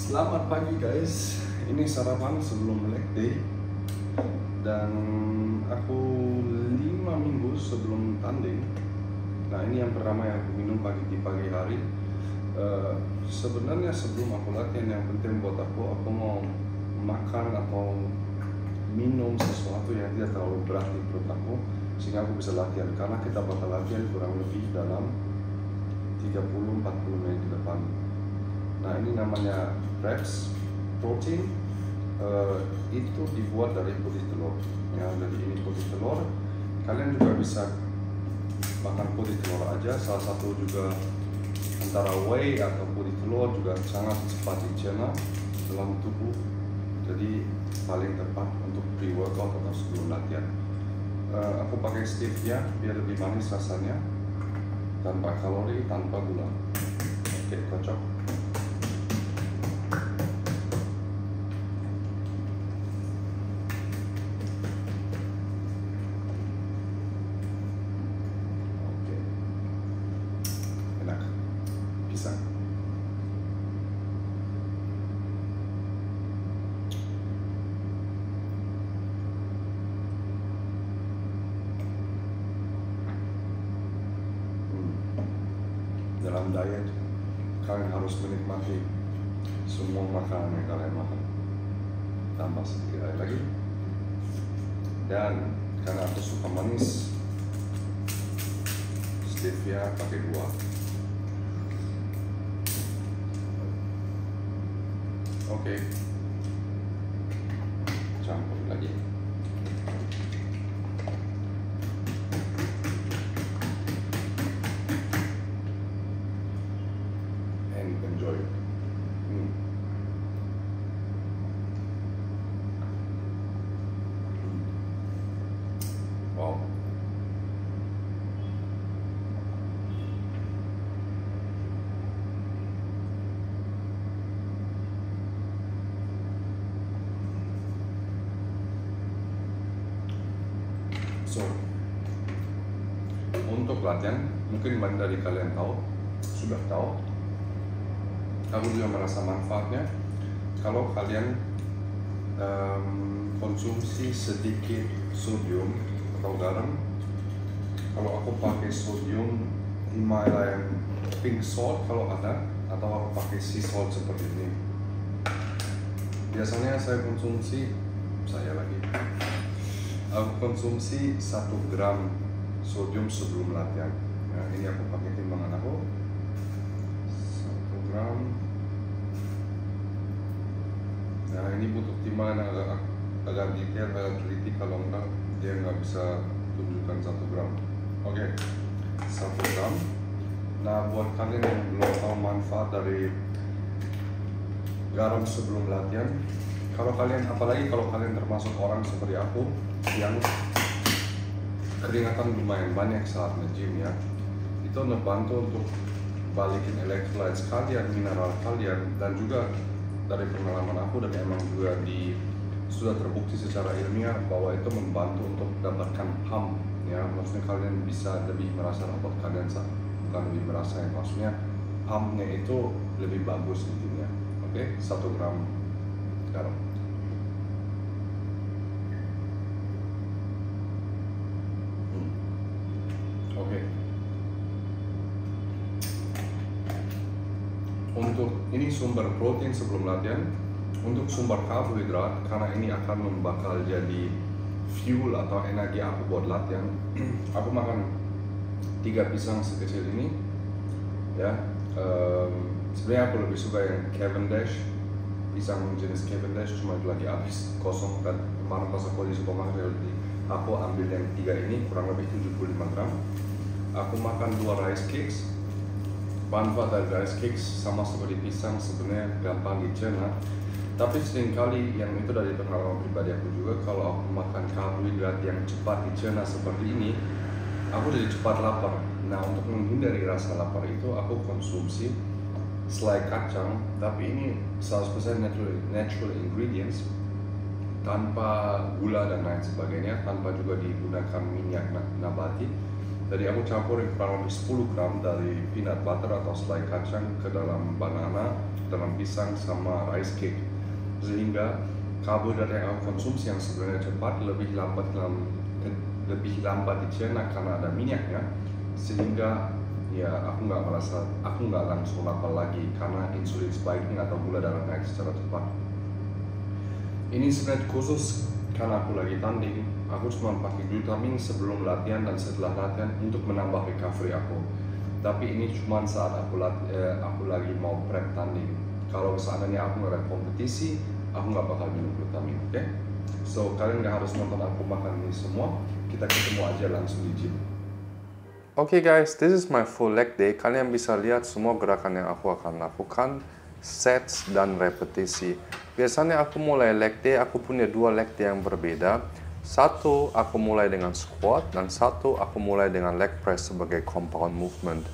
Selamat pagi guys, ini sarapan sebelum leg day. Dan aku 5 minggu sebelum tanding. Nah ini yang pertama yang aku minum di pagi hari. Sebenarnya sebelum aku latihan yang penting buat aku mau makan atau minum sesuatu yang tidak terlalu berat di perut aku, sehingga aku bisa latihan, karena kita bakal latihan kurang lebih dalam 30-40 menit ke depan. Nah ini namanya Reps Protein, itu dibuat dari putih telur ya. Jadi ini putih telur, kalian juga bisa makan putih telur aja. Salah satu juga antara whey atau putih telur juga sangat cepat dicerna dalam tubuh, jadi paling tepat untuk pre-workout atau sebelum latihan. Aku pakai stevia biar lebih manis rasanya, tanpa kalori, tanpa gula. Oke, kocok. Oke, enak. Pisang. Dalam diet, kalian harus menikmati semua makanan yang kalian makan. Tambah sedikit air lagi. Dan karena aku suka manis, stevia pakai 2. Oke, campur lagi. Enjoy. Wow. So, untuk latihan, mungkin banyak dari kalian sudah tahu. Aku juga merasa manfaatnya kalau kalian konsumsi sedikit sodium atau garam. Kalau aku pakai sodium Himalayan pink salt kalau ada, atau aku pakai sea salt seperti ini. Biasanya aku konsumsi 1 gram sodium sebelum latihan. Nah, ini aku pakai timbangan aku. 1 gram. Nah ini butuh timbangan yang agak detail, agak teliti, kalau enggak dia nggak bisa tunjukkan 1 gram. Oke, 1 gram. Nah buat kalian yang belum tahu manfaat dari garam sebelum latihan, apalagi kalau kalian termasuk orang seperti aku yang keringatan lumayan banyak saat nge-gym ya, itu ngebantu untuk balikin electrolytes kalian, mineral kalian, dan juga dari pengalaman aku dan emang juga sudah terbukti secara ilmiah bahwa itu membantu untuk dapatkan pump ya. Maksudnya kalian bisa lebih merasa otot kalian, bukan lebih merasa ya, maksudnya pumpnya itu lebih bagus intinya. Oke, 1 gram garam. Oke. Untuk ini sumber protein sebelum latihan. Untuk sumber karbohidrat, karena ini akan bakal jadi fuel atau energi aku buat latihan, aku makan 3 pisang sekecil ini ya. Sebenarnya aku lebih suka yang Cavendish, pisang jenis Cavendish, cuma itu lagi habis kosong, dan kemarin pas aku di supermarket aku ambil yang 3 ini, kurang lebih 75 gram. Aku makan 2 rice cakes. Manfaat dari rice cakes sama seperti pisang, sebenarnya gampang dicerna, tapi seringkali yang itu dari pengalaman pribadi aku juga, kalau aku makan karbohidrat yang cepat dicerna seperti ini, aku jadi cepat lapar. Nah untuk menghindari rasa lapar itu, aku konsumsi selai kacang, tapi ini 100% natural ingredients, tanpa gula dan lain sebagainya, tanpa juga digunakan minyak nabati. Jadi aku campurin kurang lebih 10 gram dari peanut butter atau selai kacang ke dalam banana, dalam pisang sama rice cake, sehingga karbohidrat yang aku konsumsi yang sebenarnya cepat lebih lambat dicerna karena ada minyaknya, sehingga ya aku nggak langsung lapar lagi karena insulin spiking atau gula darah naik secara cepat. Ini sebenarnya khusus karena aku lagi tanding. Aku cuma pakai glutamin sebelum latihan dan setelah latihan untuk menambah recovery aku. Tapi ini cuma saat aku lagi mau prep tanding. Kalau seandainya aku nggak ada kompetisi, aku nggak bakal minum glutamin, oke? So kalian nggak harus nonton aku makan ini semua. Kita ketemu aja langsung di gym. Oke guys, this is my full leg day. Kalian bisa lihat semua gerakan yang aku akan lakukan, sets dan repetisi. Biasanya aku mulai leg day, aku punya dua leg day yang berbeda. Satu aku mulai dengan squat dan satu aku mulai dengan leg press sebagai compound movement.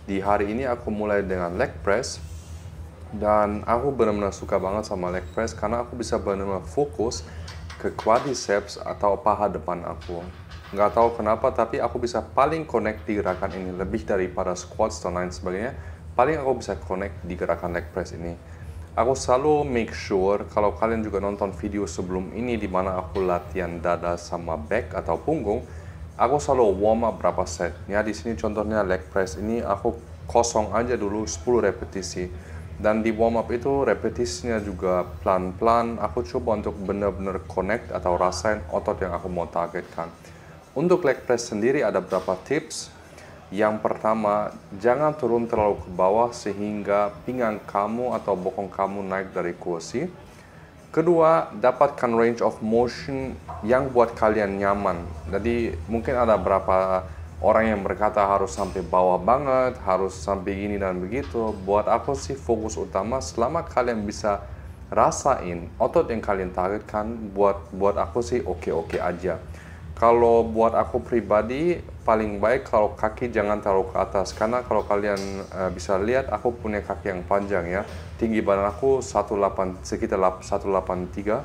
Di hari ini aku mulai dengan leg press dan aku benar-benar suka banget sama leg press karena aku bisa benar-benar fokus ke quadriceps atau paha depan aku. Nggak tahu kenapa, tapi aku bisa paling connect di gerakan ini lebih daripada squats dan lain sebagainya. Paling aku bisa connect di gerakan leg press ini. Aku selalu make sure kalau kalian juga nonton video sebelum ini di mana aku latihan dada sama back atau punggung, aku selalu warm up berapa set. Ya di sini contohnya leg press ini aku kosong aja dulu 10 repetisi. Dan di warm up itu repetisinya juga pelan-pelan. Aku coba untuk benar-benar connect atau rasain otot yang aku mau targetkan. Untuk leg press sendiri ada beberapa tips. Yang pertama, jangan turun terlalu ke bawah sehingga pinggang kamu atau bokong kamu naik dari kursi. Kedua, dapatkan range of motion yang buat kalian nyaman. Jadi mungkin ada beberapa orang yang berkata harus sampai bawah banget, harus sampai gini dan begitu. Buat aku sih fokus utama selama kalian bisa rasain otot yang kalian targetkan, buat aku sih oke-oke aja. Kalau buat aku pribadi, paling baik kalau kaki jangan taruh ke atas. Karena kalau kalian bisa lihat, aku punya kaki yang panjang ya. Tinggi badan aku sekitar 183.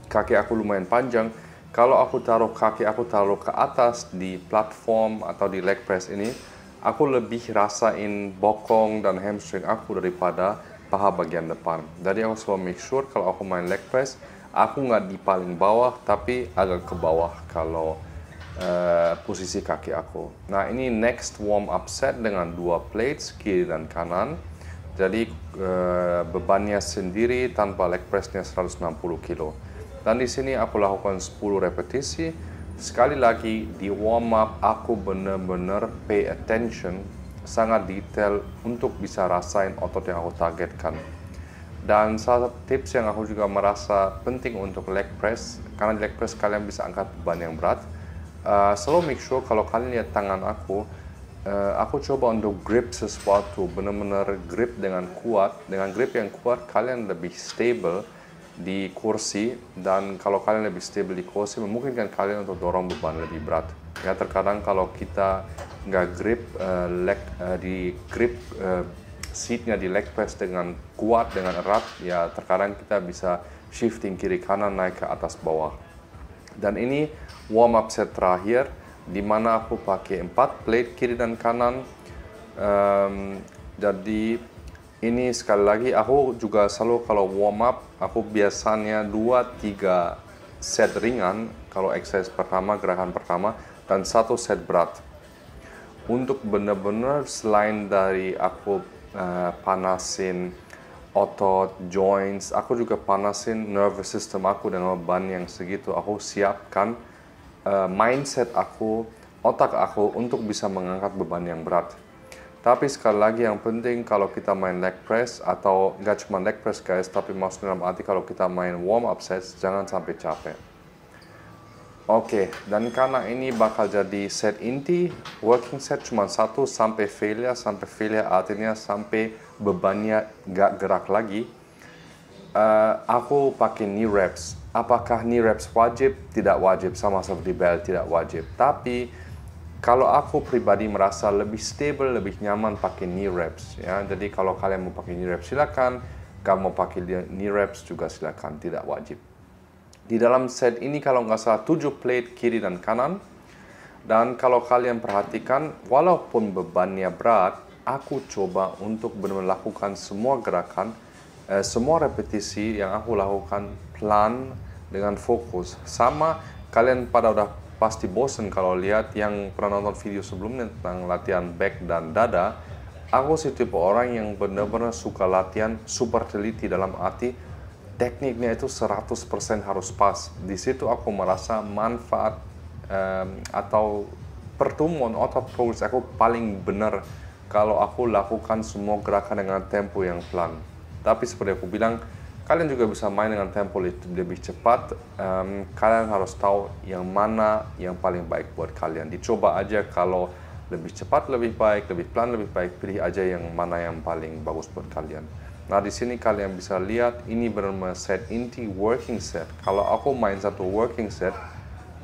Kaki aku lumayan panjang. Kalau aku taruh kaki aku taruh ke atas di platform atau di leg press ini, aku lebih rasain bokong dan hamstring aku daripada paha bagian depan. Jadi aku selalu make sure kalau aku main leg press, aku nggak di paling bawah, tapi agak ke bawah kalau posisi kaki aku. Nah ini next warm up set dengan 2 plates, kiri dan kanan. Jadi bebannya sendiri tanpa leg pressnya 160 kilo. Dan di sini aku lakukan 10 repetisi. Sekali lagi di warm up aku benar-benar pay attention, sangat detail untuk bisa rasain otot yang aku targetkan. Dan salah satu tips yang aku juga merasa penting untuk leg press, karena di leg press kalian bisa angkat beban yang berat. Selalu make sure kalau kalian lihat tangan aku coba untuk grip sesuatu, benar-benar grip dengan kuat. Dengan grip yang kuat kalian lebih stable di kursi, dan kalau kalian lebih stable di kursi memungkinkan kalian untuk dorong beban lebih berat. Ya terkadang kalau kita nggak grip seatnya di leg press dengan kuat, dengan erat, ya terkadang kita bisa shifting kiri kanan naik ke atas bawah. Dan ini warm up set terakhir di mana aku pakai 4 plate kiri dan kanan. Jadi ini sekali lagi aku juga selalu kalau warm up aku biasanya 2-3 set ringan kalau exercise pertama, gerakan pertama, dan 1 set berat. Untuk benar-benar selain dari aku panasin otot, joints, aku juga panasin nervous system aku dengan beban yang segitu. Aku siapkan mindset aku, otak aku untuk bisa mengangkat beban yang berat. Tapi sekali lagi yang penting kalau kita main leg press, atau nggak cuma leg press guys, tapi maksudnya dalam arti kalau kita main warm up sets, jangan sampai capek. Oke, dan karena ini bakal jadi set inti, working set cuma 1 sampai failure artinya sampai bebannya nggak gerak lagi. Aku pakai knee reps. Apakah knee reps wajib? Tidak wajib, sama seperti belt tidak wajib. Tapi kalau aku pribadi merasa lebih stable, lebih nyaman pakai knee reps. Ya, jadi kalau kalian mau pakai knee reps silakan, kamu mau pakai knee reps juga silakan, tidak wajib. Di dalam set ini kalau nggak salah 7 plate kiri dan kanan. Dan kalau kalian perhatikan, walaupun bebannya berat, aku coba untuk benar-benar lakukan semua gerakan, semua repetisi yang aku lakukan pelan dengan fokus. Sama kalian pada udah pasti bosen kalau lihat yang pernah nonton video sebelumnya tentang latihan back dan dada. Aku sih tipe orang yang benar-benar suka latihan super teliti, dalam arti tekniknya itu 100% harus pas. Di situ aku merasa manfaat atau pertumbuhan otot progres aku paling benar kalau aku lakukan semua gerakan dengan tempo yang pelan. Tapi seperti aku bilang, kalian juga bisa main dengan tempo lebih cepat. Kalian harus tahu yang mana yang paling baik buat kalian. Dicoba aja, kalau lebih cepat lebih baik, lebih pelan lebih baik, pilih aja yang mana yang paling bagus buat kalian. Nah, di sini kalian bisa lihat ini benar-benar set inti working set. Kalau aku main satu working set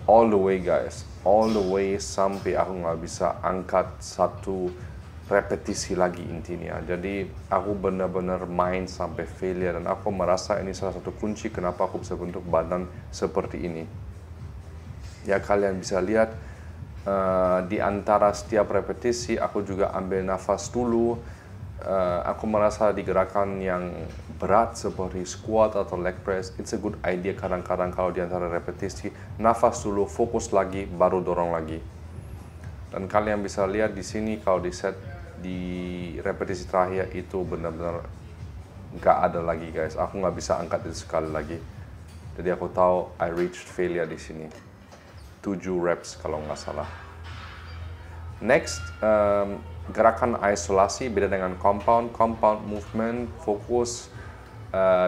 all the way guys, all the way sampai aku nggak bisa angkat satu repetisi lagi intinya. Jadi aku benar-benar main sampai failure, dan aku merasa ini salah satu kunci kenapa aku bisa bentuk badan seperti ini. Ya, kalian bisa lihat di antara setiap repetisi aku juga ambil nafas dulu. Aku merasa di gerakan yang berat seperti squat atau leg press, it's a good idea kadang-kadang kalau di antara repetisi nafas dulu, fokus lagi, baru dorong lagi. Dan kalian bisa lihat di sini kalau di set di repetisi terakhir itu benar-benar nggak ada lagi guys. Aku nggak bisa angkat itu sekali lagi. Jadi aku tahu I reached failure di sini. 7 reps kalau nggak salah. Next, gerakan isolasi beda dengan compound. Compound movement fokus.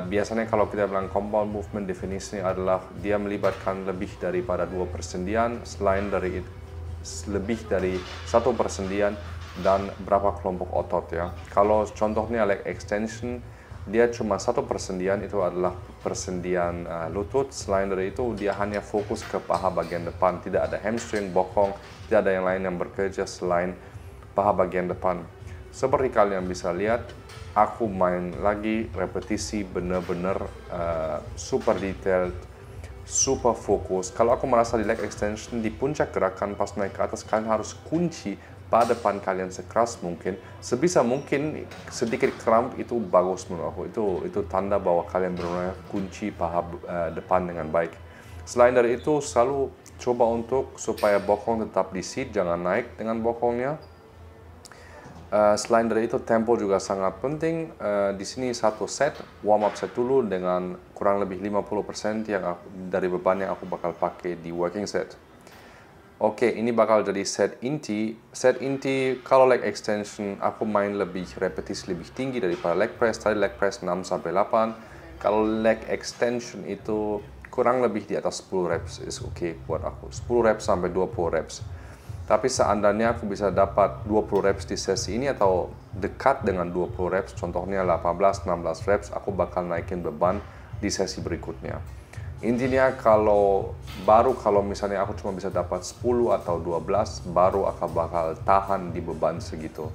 Biasanya kalau kita bilang compound movement, definisinya adalah dia melibatkan lebih daripada 2 persendian, selain dari lebih dari 1 persendian dan berapa kelompok otot ya. Kalau contohnya leg extension, dia cuma 1 persendian, itu adalah persendian lutut. Selain dari itu dia hanya fokus ke paha bagian depan, tidak ada hamstring, bokong, tidak ada yang lain yang bekerja selain paha bagian depan. Seperti kalian bisa lihat, aku main lagi repetisi benar-benar super detailed, super fokus. Kalau aku merasa di leg extension, di puncak gerakan pas naik ke atas, kalian harus kunci paha depan kalian sekeras mungkin. Sebisa mungkin sedikit kramp itu bagus menurut aku. Itu tanda bahwa kalian benar-benar kunci paha depan dengan baik. Selain dari itu, selalu coba untuk supaya bokong tetap di seat, jangan naik dengan bokongnya. Selain dari itu, tempo juga sangat penting. Di sini satu set, warm up set dulu dengan kurang lebih 50% dari beban yang aku bakal pakai di working set. Oke, ini bakal jadi set inti. Set inti kalau leg extension aku main lebih repetisi lebih tinggi daripada leg press. Tadi leg press 6-8. Kalau leg extension itu kurang lebih di atas 10 reps is oke buat aku. 10 reps sampai 20 reps. Tapi seandainya aku bisa dapat 20 reps di sesi ini atau dekat dengan 20 reps, contohnya 18-16 reps, aku bakal naikin beban di sesi berikutnya. Intinya kalau misalnya aku cuma bisa dapat 10 atau 12, baru aku bakal tahan di beban segitu.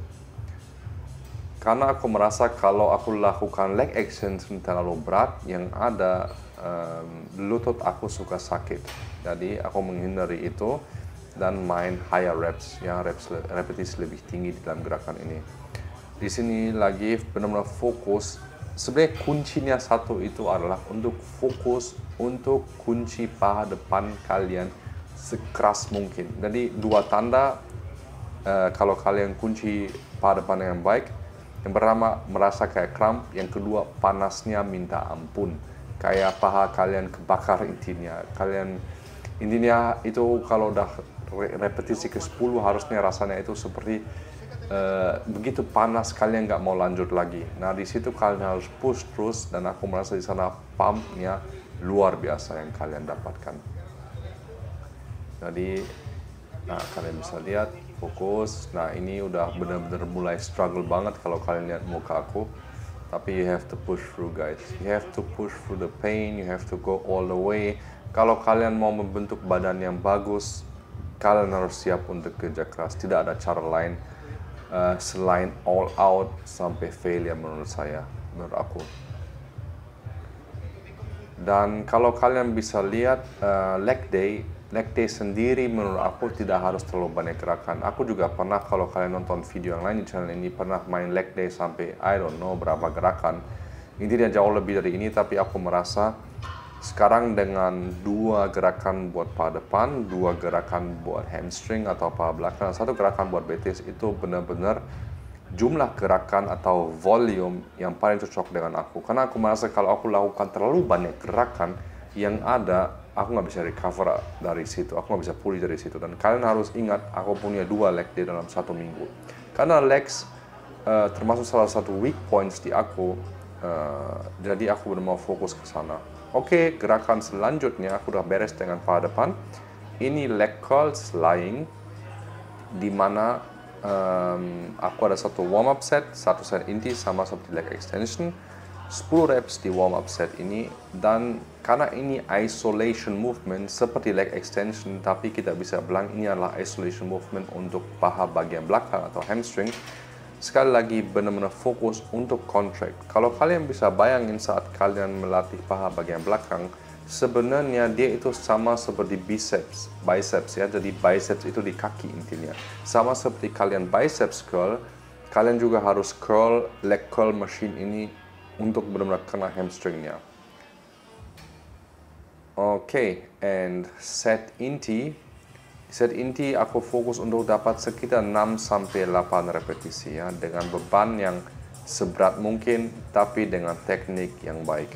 Karena aku merasa kalau aku lakukan leg extension terlalu berat, yang ada lutut aku suka sakit. Jadi aku menghindari itu dan main higher reps, yang repetisi lebih tinggi di dalam gerakan ini. Di sini lagi benar-benar fokus. Sebenarnya kuncinya satu itu adalah untuk fokus untuk kunci paha depan kalian sekeras mungkin. Jadi 2 tanda kalau kalian kunci paha depan yang baik. Yang pertama merasa kayak cramp, yang kedua panasnya minta ampun. Kayak paha kalian kebakar intinya. Intinya itu kalau udah repetisi ke-10 harusnya rasanya itu seperti begitu panas kalian nggak mau lanjut lagi. Nah, di situ kalian harus push terus, dan aku merasa di sana pumpnya luar biasa yang kalian dapatkan. Jadi, nah kalian bisa lihat fokus. Nah, ini udah benar-benar mulai struggle banget kalau kalian lihat muka aku. Tapi you have to push through guys. You have to push through the pain. You have to go all the way. Kalau kalian mau membentuk badan yang bagus, kalian harus siap untuk kerja keras. Tidak ada cara lain selain all out sampai failure menurut aku. Dan kalau kalian bisa lihat leg day, leg day sendiri menurut aku tidak harus terlalu banyak gerakan. Aku juga pernah, kalau kalian nonton video yang lain di channel ini, pernah main leg day sampai I don't know berapa gerakan. Intinya jauh lebih dari ini, tapi aku merasa sekarang dengan 2 gerakan buat paha depan, 2 gerakan buat hamstring atau paha belakang, 1 gerakan buat betis, itu benar-benar jumlah gerakan atau volume yang paling cocok dengan aku. Karena aku merasa kalau aku lakukan terlalu banyak gerakan, yang ada aku nggak bisa recover dari situ, aku nggak bisa pulih dari situ. Dan kalian harus ingat, aku punya 2 leg day dalam 1 minggu. Karena legs termasuk salah satu weak points di aku, jadi aku benar mau fokus ke sana. Oke, gerakan selanjutnya aku udah beres dengan paha depan. Ini leg curls lying, di mana aku ada 1 warm up set, 1 set inti sama 1 leg extension, 10 reps di warm up set ini. Dan karena ini isolation movement seperti leg extension, tapi kita bisa bilang ini adalah isolation movement untuk paha bagian belakang atau hamstring. Sekali lagi benar-benar fokus untuk contract. Kalau kalian bisa bayangin saat kalian melatih paha bagian belakang, sebenarnya dia itu sama seperti biceps ya. Jadi biceps itu di kaki intinya. Sama seperti kalian biceps curl, kalian juga harus curl leg curl machine ini untuk benar-benar kena hamstringnya. Oke, and set inti aku fokus untuk dapat sekitar 6-8 repetisi ya, dengan beban yang seberat mungkin tapi dengan teknik yang baik.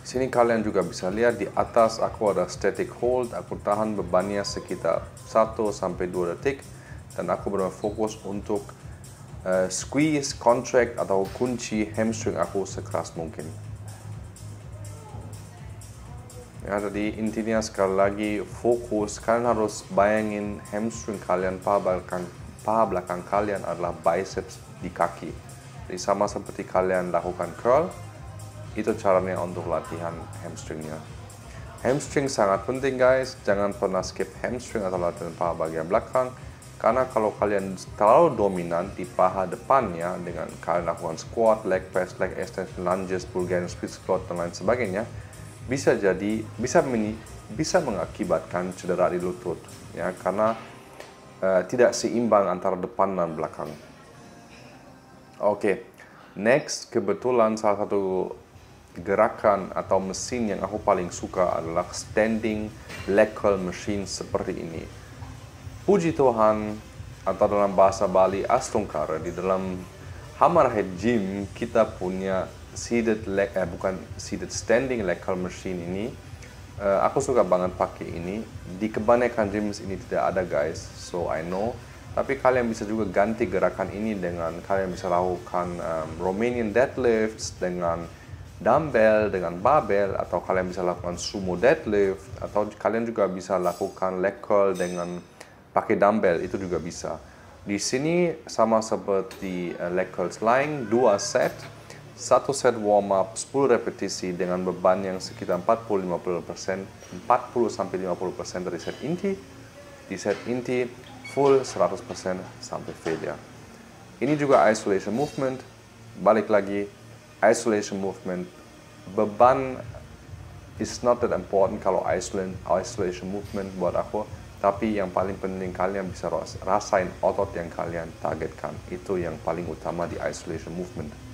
Sini kalian juga bisa lihat di atas aku ada static hold, aku tahan bebannya sekitar 1-2 detik dan aku benar fokus untuk squeeze, contract atau kunci hamstring aku sekeras mungkin. Ya, jadi intinya sekali lagi fokus, kalian harus bayangin hamstring kalian, paha belakang kalian adalah biceps di kaki. Jadi sama seperti kalian lakukan curl, itu caranya untuk latihan hamstringnya. Hamstring sangat penting guys, jangan pernah skip hamstring atau latihan paha bagian belakang. Karena kalau kalian terlalu dominan di paha depannya dengan kalian lakukan squat, leg press, leg extension, lunges, Bulgarian split squat dan lain sebagainya, bisa mengakibatkan cedera di lutut ya, karena tidak seimbang antara depan dan belakang. Oke, next kebetulan salah satu gerakan atau mesin yang aku paling suka adalah standing leg curl machine seperti ini. Puji Tuhan, atau dalam bahasa Bali Astungkara, di dalam Hammerhead Gym kita punya seated standing leg curl machine ini. Aku suka banget pakai ini. Di kebanyakan gyms ini tidak ada guys, so I know. Tapi kalian bisa juga ganti gerakan ini dengan kalian bisa lakukan Romanian deadlifts dengan dumbbell, dengan barbell, atau kalian bisa lakukan sumo deadlift, atau kalian juga bisa lakukan leg curl dengan pakai dumbbell, itu juga bisa. Di sini sama seperti leg curls lying, 2 set. 1 set warm up 10 repetisi dengan beban yang sekitar 40-50% dari set inti. Di set inti full 100% sampai failure. Ini juga isolation movement. Balik lagi, isolation movement. Beban is not that important kalau isolation movement buat aku. Tapi yang paling penting kalian bisa rasain otot yang kalian targetkan. Itu yang paling utama di isolation movement.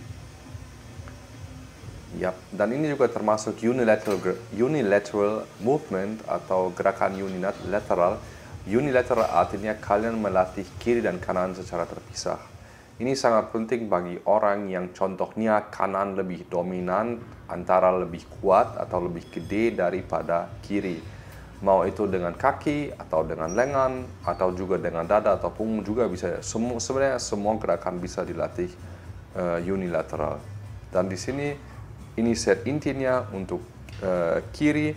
Yap, dan ini juga termasuk unilateral movement atau gerakan unilateral. Unilateral artinya kalian melatih kiri dan kanan secara terpisah. Ini sangat penting bagi orang yang contohnya kanan lebih dominan, antara lebih kuat atau lebih gede daripada kiri. Mau itu dengan kaki atau dengan lengan atau juga dengan dada atau punggung juga bisa. Sebenarnya semua gerakan bisa dilatih unilateral. Dan di sini ini set intinya untuk kiri.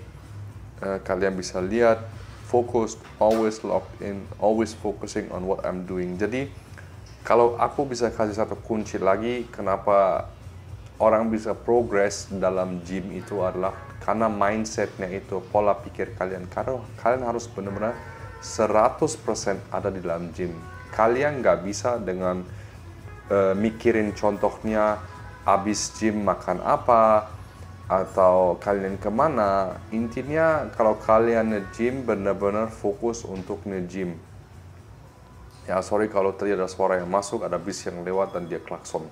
Kalian bisa lihat focused, always locked in, always focusing on what I'm doing. Jadi kalau aku bisa kasih satu kunci lagi kenapa orang bisa progress dalam gym itu adalah karena mindsetnya itu, pola pikir kalian. Karena kalian harus benar-benar 100% ada di dalam gym. Kalian nggak bisa dengan mikirin contohnya habis gym makan apa, atau kalian kemana, intinya kalau kalian nge-gym benar-benar fokus untuk nge-gym. Ya sorry kalau tadi ada suara yang masuk, ada bis yang lewat dan dia klakson.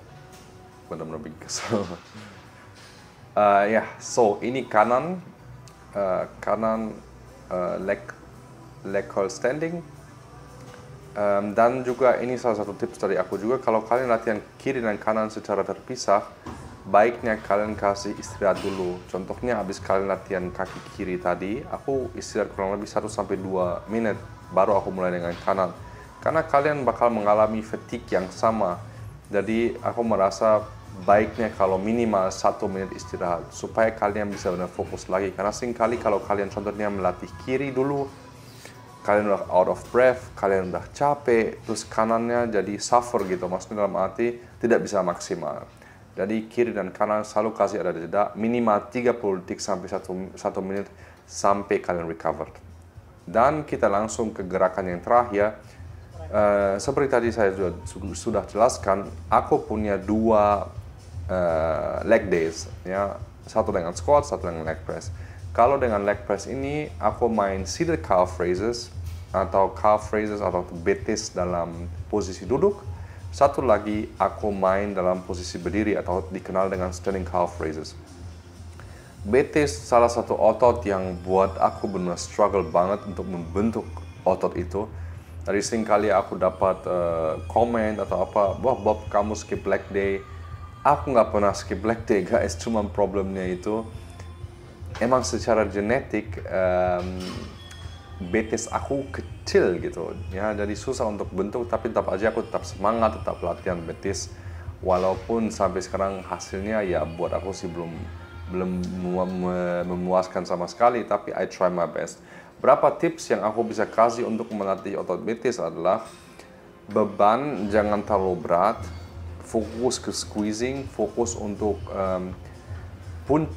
Benar-benar bikin kesel. So ini kanan leg curl standing. Dan juga ini salah satu tips dari aku juga, kalau kalian latihan kiri dan kanan secara terpisah, baiknya kalian kasih istirahat dulu. Contohnya habis kalian latihan kaki kiri tadi, aku istirahat kurang lebih 1-2 menit, baru aku mulai dengan kanan. Karena kalian bakal mengalami fatigue yang sama. Jadi aku merasa baiknya kalau minimal 1 menit istirahat, supaya kalian bisa benar fokus lagi. Karena seringkali kalau kalian contohnya melatih kiri dulu, kalian udah out of breath, kalian udah capek, terus kanannya jadi suffer gitu, maksudnya dalam arti tidak bisa maksimal. Jadi kiri dan kanan selalu kasih ada jeda minimal 30 detik sampai 1 menit sampai kalian recover. Dan kita langsung ke gerakan yang terakhir. Seperti tadi saya sudah jelaskan, aku punya 2 leg days, ya, satu dengan squat, satu dengan leg press. Kalau dengan leg press ini aku main seated calf raises atau betis dalam posisi duduk. Satu lagi aku main dalam posisi berdiri atau dikenal dengan standing calf raises. Betis salah satu otot yang buat aku benar struggle banget untuk membentuk otot itu. Dari seringkali aku dapat komen atau apa, wah Bob kamu skip leg day. Aku nggak pernah skip leg day guys, cuma problemnya itu emang secara genetik betis aku kecil gitu ya, jadi susah untuk bentuk, tapi tetap aja aku tetap semangat, tetap latihan betis walaupun sampai sekarang hasilnya ya buat aku sih belum memuaskan sama sekali, tapi I try my best. Berapa tips yang aku bisa kasih untuk melatih otot betis adalah beban jangan terlalu berat, fokus ke squeezing, fokus untuk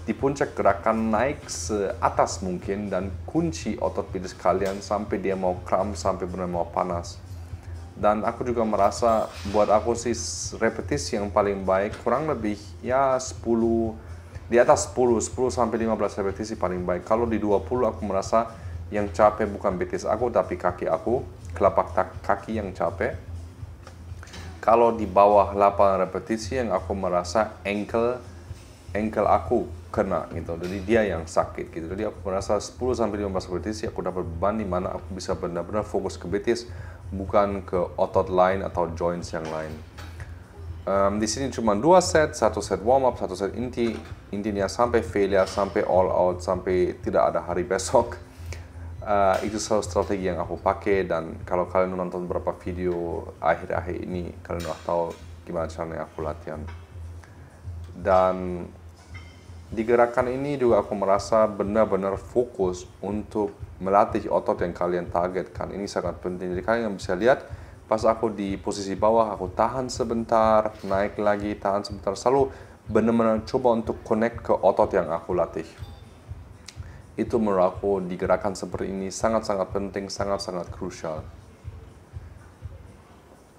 di puncak gerakan naik seatas mungkin dan kunci otot betis kalian sampai dia mau kram, sampai benar mau panas. Dan aku juga merasa buat aku sih repetisi yang paling baik kurang lebih ya 10 di atas 10 sampai 15 repetisi paling baik. Kalau di 20 aku merasa yang capek bukan betis aku tapi kaki aku, telapak kaki yang capek. Kalau di bawah 8 repetisi yang aku merasa ankle aku kena gitu, jadi dia yang sakit gitu. Jadi aku merasa 10 sampai 15 repetisi aku dapat beban di mana aku bisa benar-benar fokus ke betis, bukan ke otot lain atau joints yang lain. Di sini cuma 2 set, 1 set warm up, 1 set intinya sampai failure, sampai all out, sampai tidak ada hari besok. Itu selalu strategi yang aku pakai, dan kalau kalian nonton beberapa video akhir-akhir ini, kalian udah tahu gimana caranya aku latihan. Dan di gerakan ini juga aku merasa benar-benar fokus untuk melatih otot yang kalian targetkan. Ini sangat penting. Jadi kalian bisa lihat pas aku di posisi bawah, aku tahan sebentar, naik lagi, tahan sebentar. Selalu benar-benar coba untuk connect ke otot yang aku latih. Itu menurut aku di gerakan seperti ini sangat-sangat penting, sangat-sangat krusial.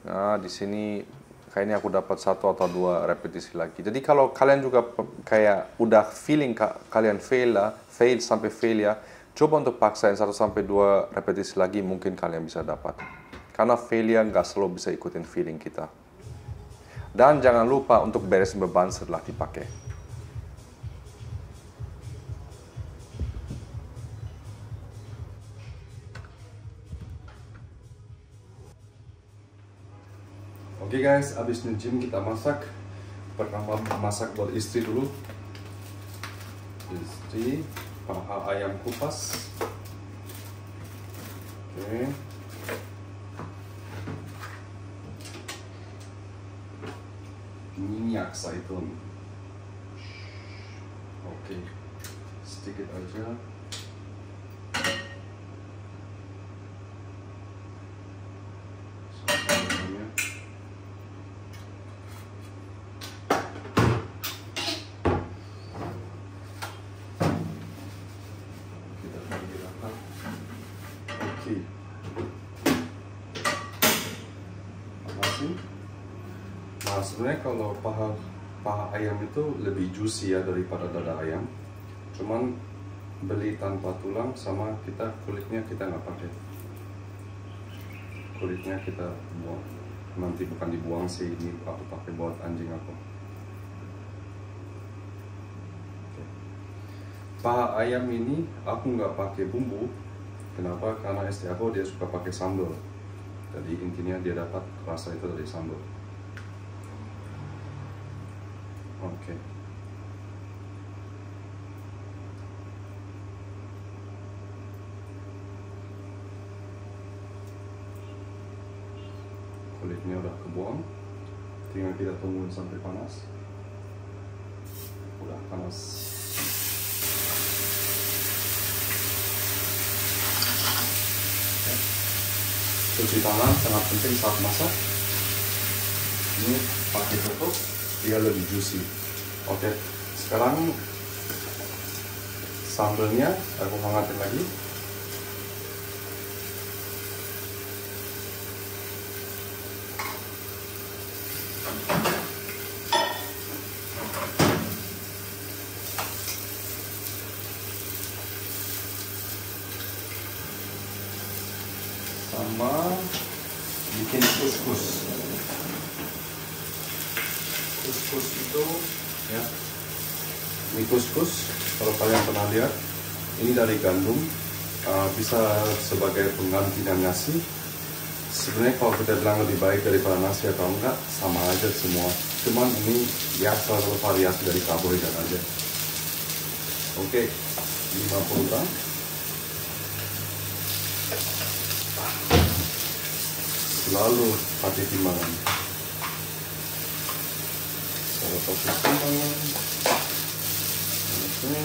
Nah, di sini kayaknya aku dapat 1 atau 2 repetisi lagi. Jadi kalau kalian juga kayak udah feeling kalian fail sampai failure, coba untuk paksain 1 sampai 2 repetisi lagi, mungkin kalian bisa dapat. Karena failure nggak selalu bisa ikutin feeling kita. Dan jangan lupa untuk beresin beban setelah dipakai. Oke guys, abis nge-gym kita masak. Pertama masak buat istri dulu. Istri, paha ayam kupas. Oke. Minyak zaitun. Oke. Sedikit aja. Nah, sebenarnya kalau paha paha ayam itu lebih juicy ya daripada dada ayam. Cuman beli tanpa tulang sama kita kulitnya kita nggak pakai. Kulitnya kita buang. Nanti bukan dibuang sih, ini aku pakai buat anjing aku. Oke. Paha ayam ini aku nggak pakai bumbu. Kenapa? Karena istri aku dia suka pakai sambal. Jadi intinya dia dapat rasa itu dari sambal. Oke. Kulitnya udah kebuang, tinggal kita tungguin sampai panas. Udah panas. Cuci tangan sangat penting saat masak. Ini pakai tutup, dia lebih juicy. Oke, sekarang sambalnya aku hangatin lagi. Sama bikin kuskus. Kuskus itu ya, mie kuskus kalau kalian pernah lihat, ini dari gandum, bisa sebagai penggantinya nasi. Sebenarnya kalau kita bilang lebih baik daripada nasi atau enggak, sama aja semua. Cuman ini ya salah satu variasi dari karbohidrat aja. Oke, 50 gram. Selalu pakai timbangan. Saya pakai timbangan. Oke.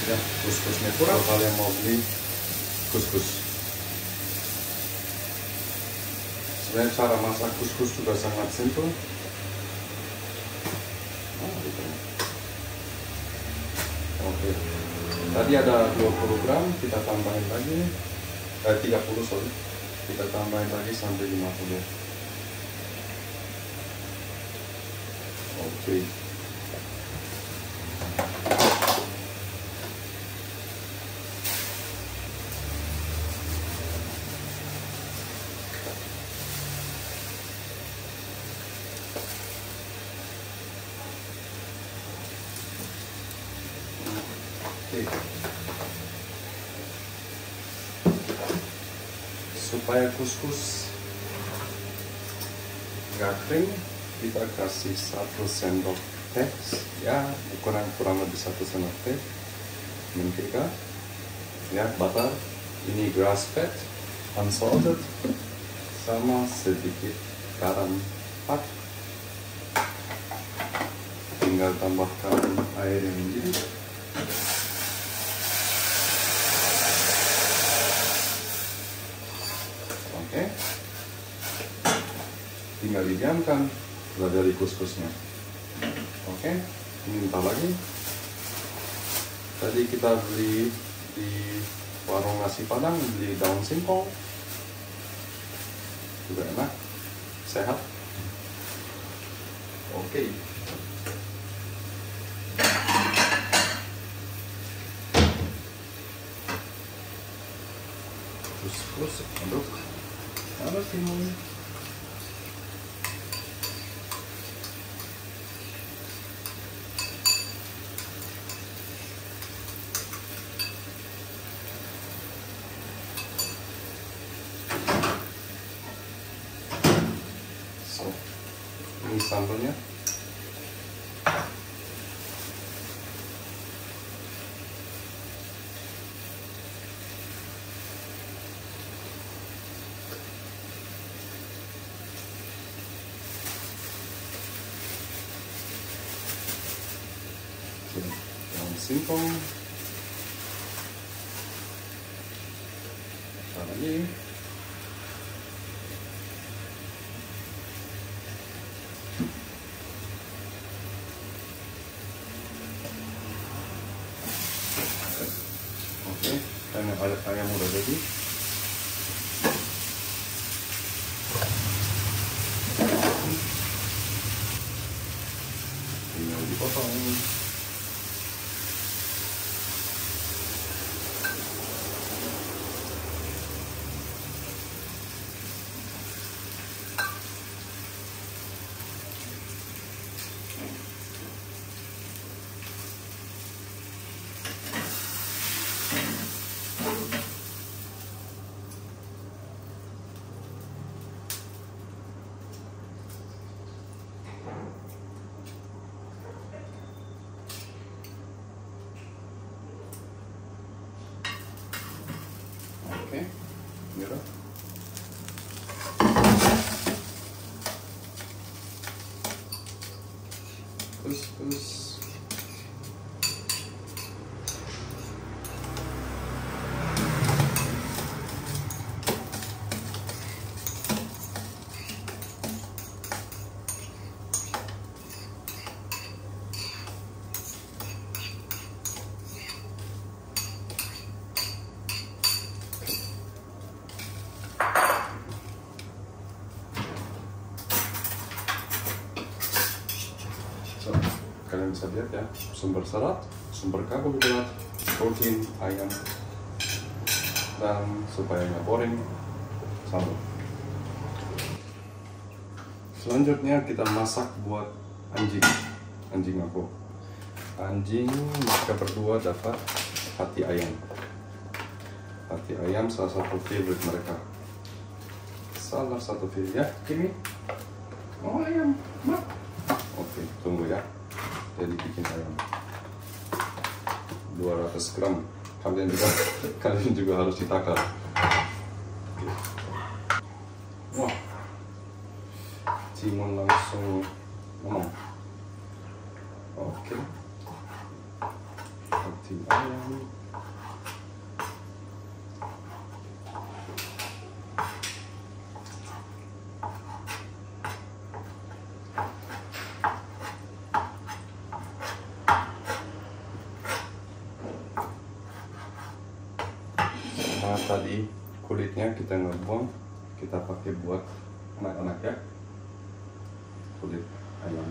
Ya, kuskusnya kurang. Kalau kalian mau beli kuskus, sebenarnya cara masak kuskus juga sangat simple. Oke, tadi ada 20 gram, kita tambahin lagi 30 sorry, kita tambahin lagi sampai 50. Oke. Supaya kuskus nggak kering, kita kasih 1 sendok teh, ya kurang lebih 1 sendok teh mentega, ya butter, ini grass fed, unsalted, sama sedikit garam pak. Tinggal tambahkan air yang mendidih. Oke, tinggal didiamkan dari kuskusnya. Oke, ini bentar lagi. Tadi kita beli di warung nasi padang, beli daun singkong, juga enak, sehat. Oke. Kuskus aduk. Apa sih mau? So, ini sambalnya. Daun singkong, lagi ayam udah jadi. Tinggal dipotong. Oke, merah. Terus. Kalian bisa lihat ya, sumber serat, sumber karbohidrat, protein, ayam, dan supaya nggak boring, sambal. Selanjutnya kita masak buat anjing aku. Anjing mereka berdua dapat hati ayam. Hati ayam salah satu favorite mereka. Salah satu favorite ya, Kimi. Oh ayam, mak. Oke, tunggu ya. Jadi bikin ayam 200 gram. Kalian juga harus ditakar. Wah, timun langsung ngomong. Oke, hati ayam. Nah, tadi kulitnya kita nggak buang, kita pakai buat anak-anak ya, kulit ayam.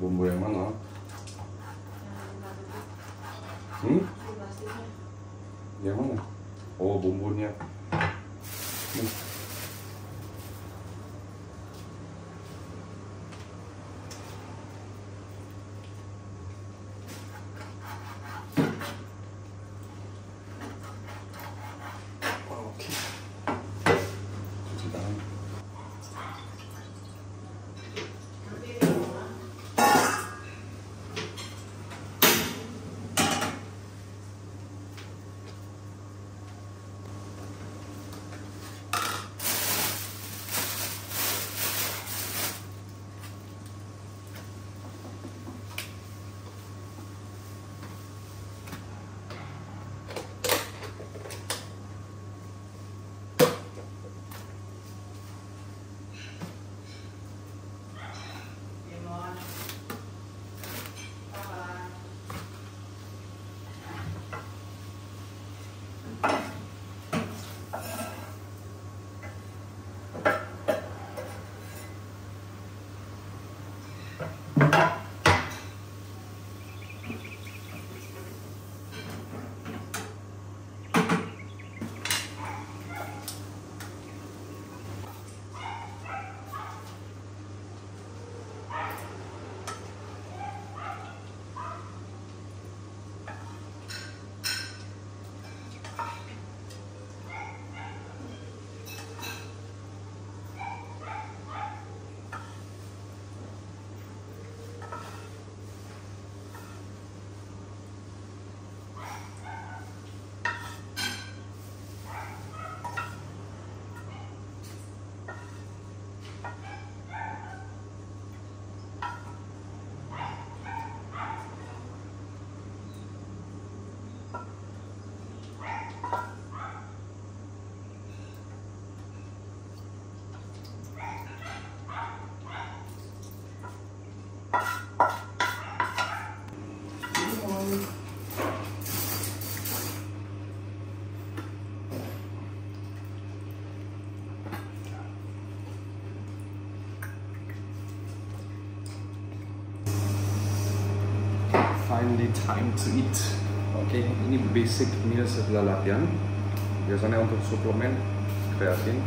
Bumbu yang mana? Yang mana? Oh, bumbunya. finally time to eat. Oke, ini basic meal setelah latihan. Biasanya untuk suplemen kreatin,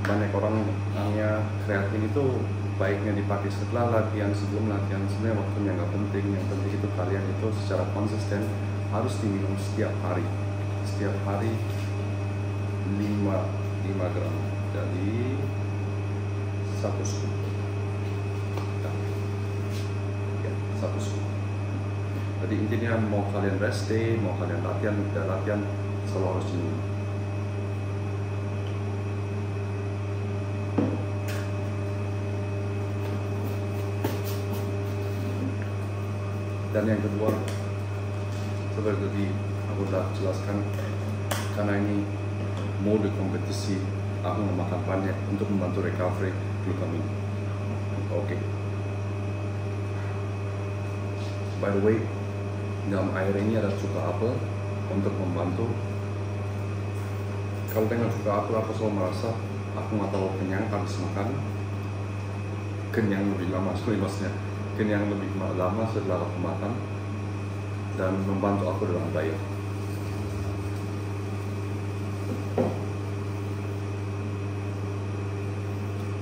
banyak orang bilangnya kreatin itu baiknya dipakai setelah latihan, sebelum latihan. Sebenarnya waktunya nggak penting, yang penting itu kalian itu secara konsisten harus diminum setiap hari 5 gram, jadi 1 scoop ya, 1 scoop. Jadi intinya mau kalian rest day, mau kalian latihan, tidak latihan, selalu harus diminum. Dan yang kedua, seperti tadi aku sudah jelaskan, karena ini mode kompetisi, aku memakan banyak untuk membantu recovery glukamin. Oke. By the way, dalam air ini ada cuka apel untuk membantu. Kalau dengan cuka apel, aku selalu merasa aku nggak terlalu kenyang habis makan. Kenyang lebih lama, maksudnya kenyang lebih lama setelah aku makan, dan membantu aku dalam diet.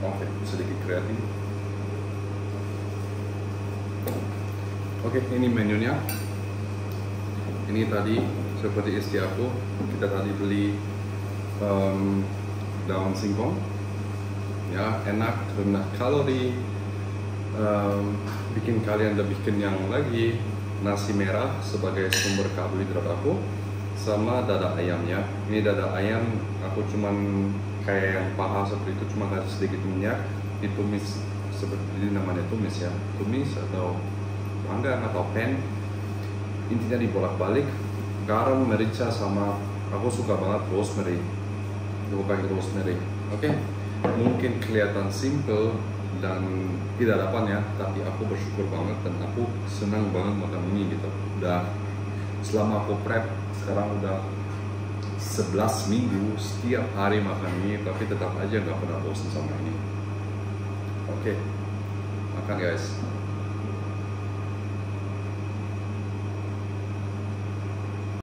Oke, sedikit kreatif. Oke, ini menunya. Ini tadi seperti istri aku, kita tadi beli daun singkong, ya, enak, rendah kalori, bikin kalian lebih kenyang lagi. Nasi merah sebagai sumber karbohidrat aku, sama dada ayamnya. Ini dada ayam aku cuman kayak yang paha seperti itu, cuma kasih sedikit minyak, ditumis seperti ini, namanya tumis ya, tumis atau panggang atau pan. Intinya dibolak-balik, garam, merica, sama aku suka banget rosemary. Aku pakai rosemary. Oke, mungkin kelihatan simple dan tidak dapat ya, tapi aku bersyukur banget dan aku senang banget makan ini gitu. Udah selama aku prep sekarang udah 11 minggu setiap hari makan ini, tapi tetap aja nggak pernah bosan sama ini. Oke, makan guys.